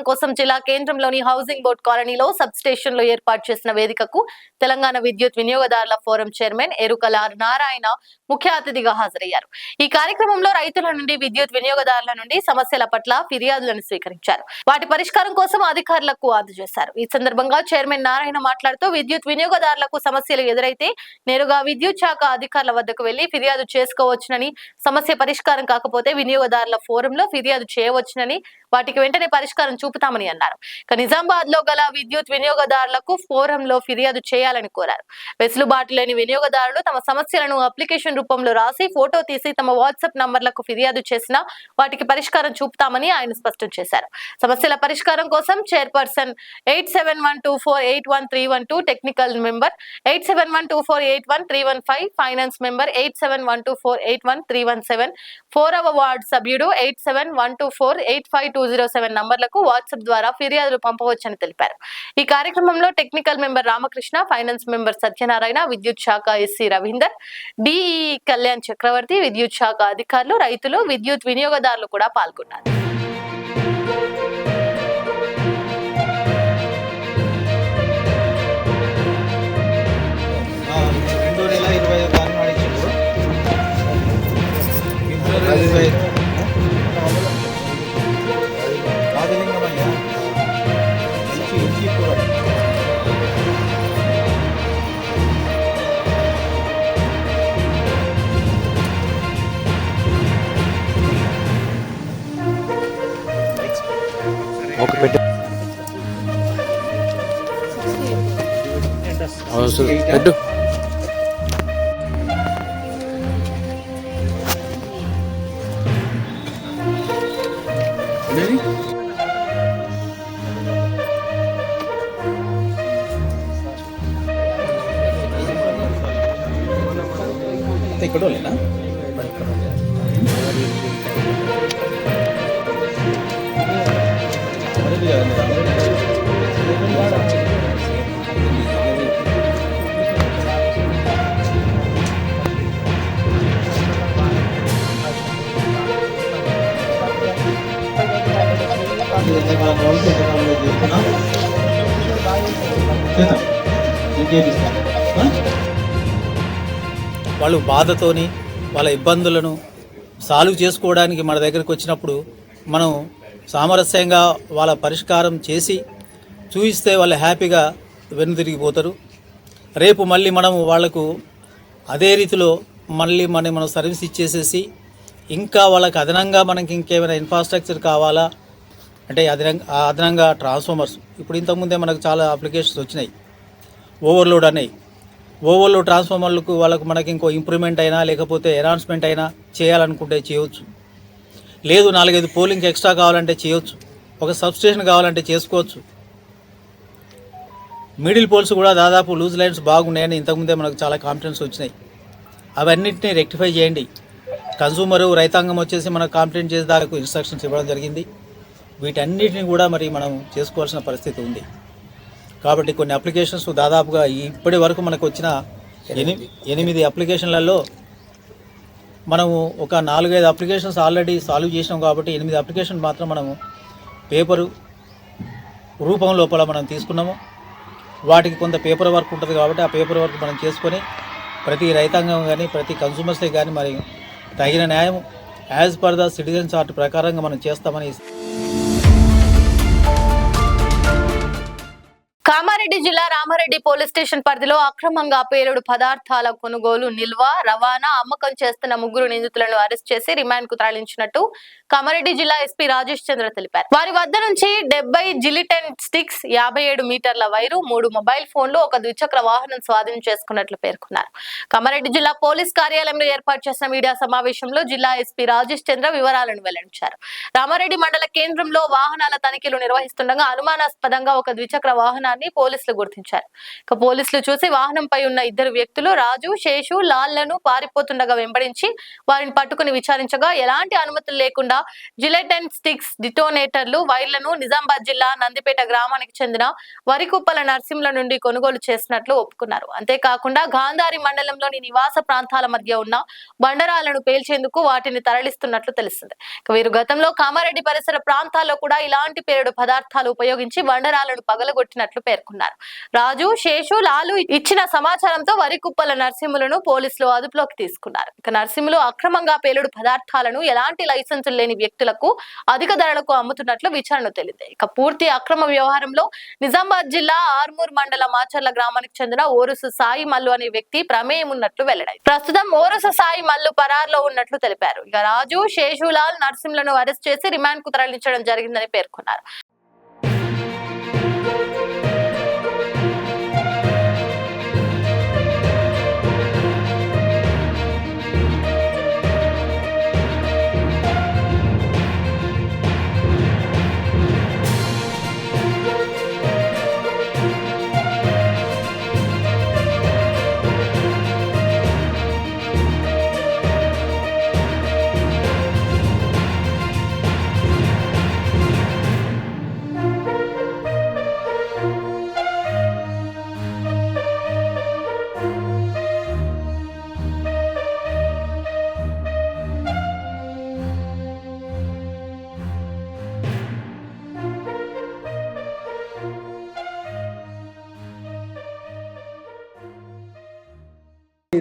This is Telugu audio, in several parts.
కోసం జిల్లా కేంద్రంలోని హౌసింగ్ బోర్డు కాలనీలో సబ్ స్టేషన్ లో ఏర్పాటు చేసిన వేదికకు తెలంగాణ విద్యుత్ వినియోగదారుల ఫోరం చైర్మన్ ఎరుకల నారాయణ ముఖ్య అతిథిగా హాజరయ్యారు. ఈ కార్యక్రమంలో రైతుల నుండి విద్యుత్ వినియోగదారుల నుండి సమస్యల పట్ల ఫిర్యాదులను స్వీకరించారు. వాటి పరిష్కారం కోసం అధికారులకు అందజేశారు. ఈ సందర్భంగా చైర్మన్ నారాయణ మాట్లాడుతూ విద్యుత్ వినియోగదారులకు సమస్యలు ఎదురైతే నేరుగా విద్యుత్ శాఖ అధికారుల వద్దకు వెళ్లి ఫిర్యాదు చేసుకోవచ్చునని, సమస్య పరిష్కారం కాకపోతే వినియోగదారుల ఫోరంలో ఫిర్యాదు చేయవచ్చునని, వాటికి వెంటనే పరిష్కారం చూపుతామని అన్నారు. నిజామాబాద్ లో గల విద్యుత్ వినియోగదారులకు ఫోరంలో ఫిర్యాదు చేయాలని కోరారు. వెసులుబాటు లేని వినియోగదారులు తమ సమస్యలను అప్లికేషన్ రూపంలో రాసి ఫోటో తీసి తమ వాట్సాప్ నంబర్లకు ఫిర్యాదు చేసినా వాటికి పరిష్కారం చూపుతామని ఆయన స్పష్టం చేశారు. సమస్యల పరిష్కారం కోసం chairperson 8712481312, technical member 8712481315, finance member 8712481317, 4వ వార్డు సభ్యుడు 8712485207 నంబర్లకు వాట్సాప్ ద్వారా ఫిర్యాదులు పంపవచ్చని తెలిపారు. ఈ కార్యక్రమంలో technical member Ramakrishna, finance member Satyanarayana, విద్యుత్ శాఖ ఎస్సీ రవీందర్, డిఈ కళ్యాణ్ చక్రవర్తి, విద్యుత్ శాఖ అధికారులు, రైతులు, విద్యుత్ వినియోగదారులు కూడా పాల్గొన్నారు. ఓకే పెట్టు పెట్టు ఇక్కడ లేనా వాళ్ళు బాధతోని వాళ్ళ ఇబ్బందులను సాల్వ్ చేసుకోవడానికి మన దగ్గరికి వచ్చినప్పుడు మనం సామరస్యంగా వాళ్ళ పరిష్కారం చేసి చూపిస్తే వాళ్ళు హ్యాపీగా వెనుదిరిగిపోతారు. రేపు మళ్ళీ మనము వాళ్లకు అదే రీతిలో మళ్ళీ మనం సర్వీస్ ఇచ్చేసేసి ఇంకా వాళ్ళకి అదనంగా మనకి ఇంకేమైనా ఇన్ఫ్రాస్ట్రక్చర్ కావాలా అంటే అదనంగా ట్రాన్స్ఫార్మర్స్, ఇప్పుడు ఇంతకుముందే మనకు చాలా అప్లికేషన్స్ వచ్చినాయి ఓవర్లోడ్ అనేవి. ఓవర్లోడ్ ట్రాన్స్ఫార్మర్లకు వాళ్ళకు మనకి ఇంకో ఇంప్రూవ్మెంట్ అయినా లేకపోతే ఎన్హాన్స్మెంట్ అయినా చేయాలనుకుంటే చేయవచ్చు. లేదు 4-5 పోలింగ్ ఎక్స్ట్రా కావాలంటే చేయవచ్చు. ఒక సబ్స్టేషన్ కావాలంటే చేసుకోవచ్చు. మిడిల్ పోల్స్ కూడా దాదాపు లూజ్ లైన్స్ బాగున్నాయని ఇంతకుముందే మనకు చాలా కాంప్లైంట్స్ వచ్చినాయి. అవన్నింటినీ రెక్టిఫై చేయండి. కన్సూమరు రైతాంగం వచ్చేసి మనకు కాంప్లైంట్ చేసే దాకా ఇన్స్ట్రక్షన్స్ ఇవ్వడం జరిగింది. వీటన్నిటిని కూడా మరి మనం చేసుకోవాల్సిన పరిస్థితి ఉంది. కాబట్టి కొన్ని అప్లికేషన్స్ దాదాపుగా ఇప్పటి వరకు మనకు వచ్చిన 8 అప్లికేషన్లలో మనము ఒక 4-5 అప్లికేషన్స్ ఆల్రెడీ సాల్వ్ చేసినాం. కాబట్టి 8 అప్లికేషన్ మాత్రం మనము పేపరు రూపం లోపల మనం తీసుకున్నాము. వాటికి కొంత పేపర్ వర్క్ ఉంటుంది కాబట్టి ఆ పేపర్ వర్క్ మనం చేసుకొని ప్రతి రైతాంగం కానీ ప్రతి కన్సూమర్స్కి కానీ మరి తగిన న్యాయం as per the citizen chart ప్రకారంగా మనం చేస్తామని. కామారెడ్డి జిల్లా రామారెడ్డి పోలీస్ స్టేషన్ పరిధిలో అక్రమంగా పేలుడు పదార్థాల కొనుగోలు, నిల్వ, రవాణా, అమ్మకం చేస్తున్న 3 నిందితులను అరెస్ట్ చేసి రిమాండ్ కు తరలించినట్టు కామారెడ్డి జిల్లా ఎస్పీ రాజేష్ చంద్ర తెలిపారు. వారి వద్ద నుంచి 70 జిలిటన్ స్టిక్స్, 57 మీటర్ల వైరు, 3 మొబైల్ ఫోన్లు, 1 ద్విచక్ర వాహనం స్వాధీనం చేసుకున్నట్లు పేర్కొన్నారు. కామారెడ్డి జిల్లా పోలీస్ కార్యాలయంలో ఏర్పాటు చేసిన మీడియా సమావేశంలో జిల్లా ఎస్పీ రాజేష్ చంద్ర వివరాలను వెల్లడించారు. రామారెడ్డి మండల కేంద్రంలో వాహనాల తనిఖీలు నిర్వహిస్తుండగా అనుమానాస్పదంగా 1 ద్విచక్ర వాహనాన్ని వాహనాన్ని పోలీసులు గుర్తించారు. ఇక పోలీసులు చూసి వాహనంపై ఉన్న ఇద్దరు వ్యక్తులు రాజు, శేషు, లాల్లను పారిపోతుండగా వెంబడించి వారిని పట్టుకుని విచారించగా ఎలాంటి అనుమతులు లేకుండా జిలెటిన్ స్టిక్స్, డిటోనేటర్లు, వైర్లను నిజామాబాద్ జిల్లా నందిపేట గ్రామానికి చెందిన వరికుప్పల నర్సింల నుండి కొనుగోలు చేసినట్లు ఒప్పుకున్నారు. అంతేకాకుండా గాంధారి మండలంలోని నివాస ప్రాంతాల మధ్య ఉన్న బండరాలను పేల్చేందుకు వాటిని తరలిస్తున్నట్లు తెలిసింది. వీరు గతంలో కామారెడ్డి పరిసర ప్రాంతాల్లో కూడా ఇలాంటి పేలుడు పదార్థాలు ఉపయోగించి బండరాలను పగలగొట్టినట్లు పేర్కొన్నారు. రాజు, శేషు, లాలు ఇచ్చిన సమాచారంతో వరికుప్పల నర్సింహులను పోలీసులు అదుపులోకి తీసుకున్నారు. ఇక నర్సింహులు అక్రమంగా పేలుడు పదార్థాలను ఎలాంటి లైసెన్సులు లేని వ్యక్తులకు అధిక ధరలకు అమ్ముతున్నట్లు విచారణ తెలింది. ఇక పూర్తి అక్రమ వ్యవహారంలో నిజామాబాద్ జిల్లా ఆర్మూర్ మండల మాచర్ల గ్రామానికి చెందిన ఓరుసు సాయి మల్లు అనే వ్యక్తి ప్రమేయం ఉన్నట్లు వెల్లడైంది. ప్రస్తుతం ఓరుసు సాయి మల్లు పరారులో ఉన్నట్లు తెలిపారు. ఇక రాజు, శేషులాల్, నర్సింహులను అరెస్ట్ చేసి రిమాండ్ కు తరలించడం జరిగిందని పేర్కొన్నారు.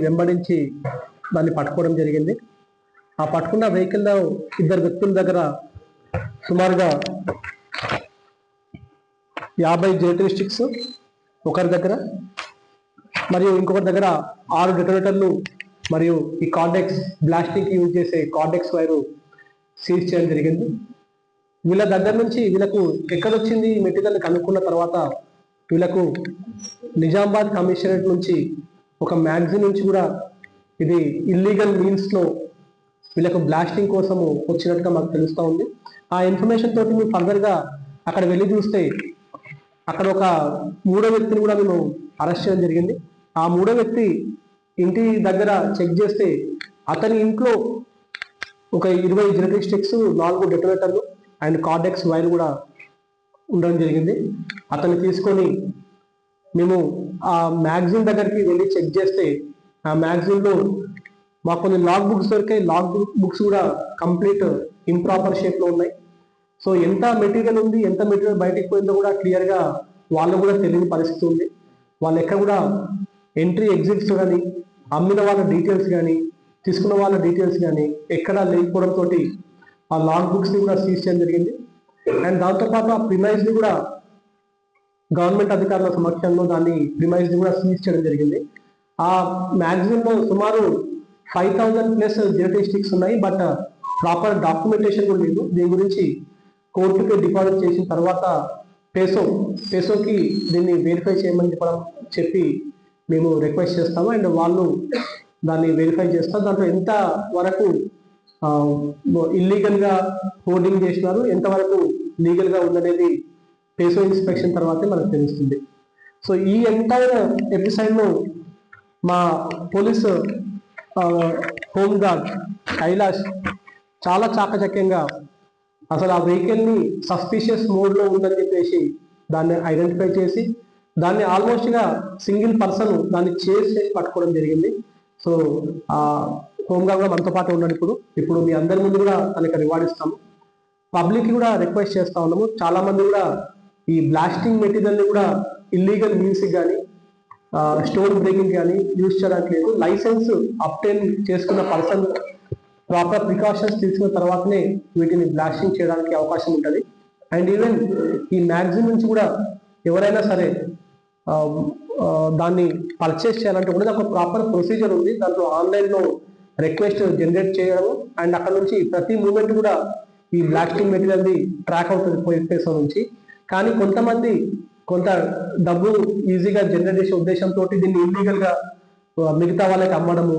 వెంబడించి దాన్ని పట్టుకోవడం జరిగింది. ఆ పట్టుకున్న వెహికల్లో ఇద్దరు వ్యక్తుల దగ్గర సుమారుగా 50 జిలెటిన్ స్టిక్స్ ఒకరి దగ్గర మరియు ఇంకొకరి దగ్గర 6 డెటోనేటర్లు మరియు ఈ కార్డెక్స్ బ్లాస్టింగ్కి యూజ్ చేసే కార్డెక్స్ వైరు సీజ్ చేయడం జరిగింది. వీళ్ళ దగ్గర నుంచి వీళ్ళకు ఎక్కడొచ్చింది ఈ మెటీరియల్ కనుక్కున్న తర్వాత వీళ్ళకు నిజామాబాద్ కమిషనరేట్ నుంచి ఒక మ్యాగజైన్ నుంచి కూడా ఇది ఇల్లీగల్ మీన్స్లో వీళ్ళకు బ్లాస్టింగ్ కోసము వచ్చినట్టుగా మాకు తెలుస్తూ ఉంది. ఆ ఇన్ఫర్మేషన్ తోటి మేము ఫర్దర్గా అక్కడ వెళ్ళి చూస్తే అక్కడ ఒక 3వ వ్యక్తిని కూడా మేము అరెస్ట్ చేయడం జరిగింది. ఆ 3వ వ్యక్తి ఇంటి దగ్గర చెక్ చేస్తే అతని ఇంట్లో ఒక 20 జిలెటిన్ స్టిక్స్, 4 డెటోనేటర్లు అండ్ కార్డెక్స్ వైర్ కూడా ఉండడం జరిగింది. అతన్ని తీసుకొని మేము ఆ మ్యాగజైన్ దగ్గరికి వెళ్ళి చెక్ చేస్తే ఆ మ్యాగజైన్లో మాకు కొన్ని లాగ్ బుక్స్ దొరికాయి. లాగ్ బుక్స్ కూడా కంప్లీట్ ఇంప్రాపర్ షేప్లో ఉన్నాయి. సో ఎంత మెటీరియల్ ఉంది, ఎంత మెటీరియల్ బయటకు పోయిందో కూడా క్లియర్గా వాళ్ళు కూడా తెలియని పరిస్థితి ఉంది. వాళ్ళు ఎక్కడ కూడా ఎంట్రీ ఎగ్జిట్స్ కానీ, అమ్మిన వాళ్ళ డీటెయిల్స్ కానీ, తీసుకున్న వాళ్ళ డీటెయిల్స్ కానీ ఎక్కడా లేకపోవడంతో ఆ లాగ్ బుక్స్ని కూడా సీజ్ చేయడం జరిగింది. అండ్ దాంతోపాటు ఆ ప్రిమైజ్ని కూడా గవర్నమెంట్ అధికారుల సమక్షంలో దాన్ని ప్రిమైజ్ని కూడా సీజ్ చేయడం జరిగింది. ఆ మ్యాగజైన్లో సుమారు 5000+ జిలెటిన్ స్టిక్స్ ఉన్నాయి. బట్ ప్రాపర్ డాక్యుమెంటేషన్ కూడా లేదు. దీని గురించి కోర్టుకి డిపాజిట్ చేసిన తర్వాత పేసోకి దీన్ని వెరిఫై చేయమని చెప్పి మేము రిక్వెస్ట్ చేస్తాము. అండ్ వాళ్ళు దాన్ని వెరిఫై చేస్తారు. దాంట్లో ఎంత వరకు ఇల్లీగల్గా హోర్డింగ్ చేసినారు, ఎంతవరకు లీగల్గా ఉందనేది పేసో ఇన్స్పెక్షన్ తర్వాతే మనకు తెలుస్తుంది. సో ఈ ఎంటైర్ ఎపిసైడ్లో మా పోలీసు హోంగార్డ్ కైలాష్ చాలా చాకచక్యంగా అసలు ఆ వెహికల్ని సస్పిషియస్ మోడ్లో ఉందని చెప్పేసి దాన్ని ఐడెంటిఫై చేసి దాన్ని ఆల్మోస్ట్గా సింగిల్ పర్సన్ దాన్ని చేసి పట్టుకోవడం జరిగింది. సో ఆ హోంగార్డ్ కూడా మనతో పాటు ఉన్నాడు. ఇప్పుడు మీ అందరి ముందు కూడా తనకి రివార్డ్ ఇస్తాము. పబ్లిక్ కూడా రిక్వెస్ట్ చేస్తా ఉన్నాము. చాలా మంది కూడా ఈ బ్లాస్టింగ్ మెటీరియల్ని కూడా ఇల్లీగల్ మీన్స్ కానీ, స్టోన్ బ్రేకింగ్ కానీ యూజ్ చేయడానికి లేదు. లైసెన్స్ అప్టైన్ చేసుకున్న పర్సన్ ప్రాపర్ ప్రికాషన్స్ తీసుకున్న తర్వాతనే వీటిని బ్లాస్టింగ్ చేయడానికి అవకాశం ఉంటుంది. అండ్ ఈవెన్ ఈ మ్యాగజైన్ నుంచి కూడా ఎవరైనా సరే దాన్ని పర్చేస్ చేయాలంటే కూడా ఒక ప్రాపర్ ప్రొసీజర్ ఉంది. దాంట్లో ఆన్లైన్లో రిక్వెస్ట్ జనరేట్ చేయడం అండ్ అక్కడ నుంచి ప్రతి మూమెంట్ కూడా ఈ బ్లాస్టింగ్ మెటీరియల్ది ట్రాక్ అవుతుంది పేసో నుంచి. కానీ కొంతమంది కొంత డబ్బు ఈజీగా జనరేట్ చేసే ఉద్దేశంతో దీన్ని ఇల్లీగల్గా మిగతా వాళ్ళకి అమ్మడము,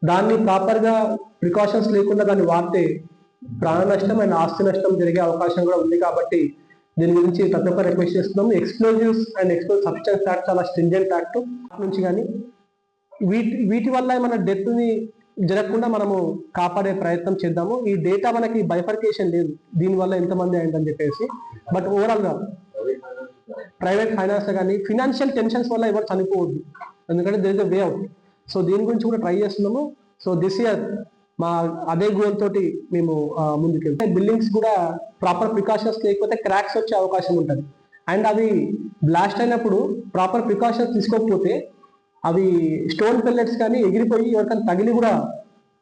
దాన్ని ప్రాపర్గా ప్రికాషన్స్ లేకుండా దాన్ని వాడితే ప్రాణ నష్టం అండ్ ఆస్తి నష్టం జరిగే అవకాశం కూడా ఉంది. కాబట్టి దీని గురించి ప్రతి ఒక్కరు రిక్వెస్ట్ చేస్తున్నాం. Explosives and explosive substance act చాలా స్ట్రింజెంట్ యాక్ట్ నుంచి కానీ వీటి వల్ల మన డెత్ ని జరగకుండా మనము కాపాడే ప్రయత్నం చేద్దాము. ఈ డేటా మనకి బైఫర్కేషన్ లేదు దీనివల్ల ఎంతమంది అయిందని చెప్పేసి. బట్ ఓవరాల్ గా ప్రైవేట్ ఫైనాన్స్ కానీ ఫినాన్షియల్ టెన్షన్స్ వల్ల ఎవరు చనిపోవద్దు, ఎందుకంటే there is a way out. So దీని గురించి కూడా ట్రై చేస్తున్నాము. సో దిస్ ఇయర్ మా అదే గోల్ తోటి మేము ముందుకెళ్తాం. బిల్డింగ్స్ కూడా ప్రాపర్ ప్రికాషన్స్ లేకపోతే క్రాక్స్ వచ్చే అవకాశం ఉంటుంది. అండ్ అవి బ్లాస్ట్ అయినప్పుడు ప్రాపర్ ప్రికాషన్స్ తీసుకోకపోతే అవి స్టోన్ పెల్లెట్స్ కానీ ఎగిరిపోయి ఎవరికైనా తగిలి కూడా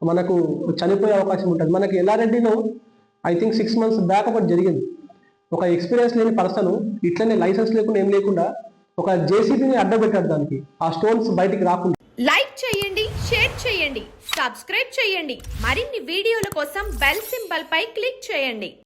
మనకు చనిపోయే అవకాశం ఉంటుంది. మనకి ఎల్లారెడ్డిలో ఐ థింక్ 6 months బ్యాక్ ఒకటి జరిగింది. ఒక ఎక్స్పీరియన్స్ లేని పర్సన్ ఇట్లనే లైసెన్స్ లేకుండా ఏం లేకుండా ఒక జేసీబీని అడ్డబెట్టాడు, దానికి ఆ స్టోన్స్ బయటికి రాకుండా. లైక్ చేయండి, షేర్ చేయండి, సబ్స్క్రైబ్ చేయండి. మరిన్ని వీడియోల కోసం బెల్ సింబల్ పై క్లిక్ చేయండి.